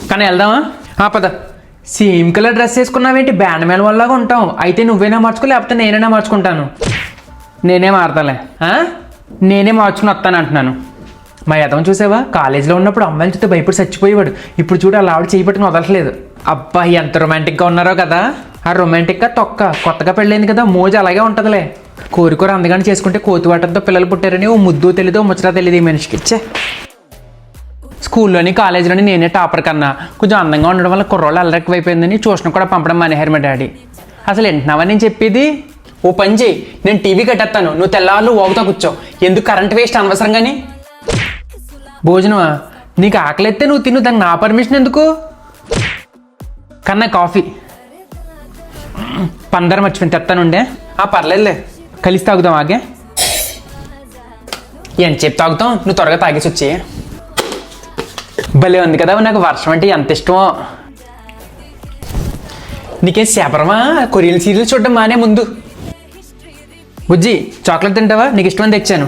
కానీ వెళ్దామా? పద. సేమ్ కలర్ డ్రెస్ వేసుకున్నావేంటి? బ్యాండ్ మేళ వల్లగా ఉంటాం. అయితే నువ్వైనా మార్చుకో, లేకపోతే నేనైనా మార్చుకుంటాను. నేనే మారతాలే. నేనే మార్చుకుని వస్తాను అంటున్నాను. మా యదవం చూసావా? కాలేజీలో ఉన్నప్పుడు అమ్మాయిలు చూస్తే భయపడి చచ్చిపోయేవాడు. ఇప్పుడు చూడు అలా ఆవిడ చేయి పట్టుకుని వదలట్లేదు. అబ్బా ఎంత రొమాంటిక్గా ఉన్నారో కదా. ఆ రొమాంటిక్గా తొక్క కొత్తగా పెళ్ళైంది కదా, మోజు అలాగే ఉంటుందిలే. కోరికోరు అందగానే చేసుకుంటే కోతి వాటంతో పిల్లలు పుట్టారని ఓ ముద్దు తెలీదు, ముచ్చట తెలియదు ఈ మనిషికి. ఇచ్చే స్కూల్లోని కాలేజీలోని నేనే టాపర్ కన్నా. కొంచెం అందంగా ఉండడం వల్ల కుర్రోళ్ళు అల్లరెక్కువైపోయిందని ట్యూషన్ కూడా పంపడం మానేహారు మా డాడీ. అసలు వింటున్నావా నేను చెప్పేది? ఓ పని చేయి, నేను టీవీ కట్టేస్తాను, నువ్వు తెల్లవాళ్ళు ఓగుతా కూర్చో. ఎందుకు కరెంట్ వేస్ట్ అనవసరంగాని. భోజనమా? నీకు ఆకలిస్తే నువ్వు తిను, దానికి నా పర్మిషన్ ఎందుకు? కన్నా కాఫీ పందరం మర్చిపోయింది, తెస్తానుండే. పర్లేదులే, కలిసి తాగుదాం. ఆగే ఎంత చెప్పి తాగుతాం, నువ్వు త్వరగా తాగేసి వచ్చి. భలే ఉంది కదా, నాకు వర్షం అంటే ఎంత ఇష్టమో. నీకేం శాపరమా? కొరియన్ సీరియల్ చూడడం మానే ముందు. బుజ్జి చాక్లెట్ తింటావా? నీకు ఇష్టమని తెచ్చాను.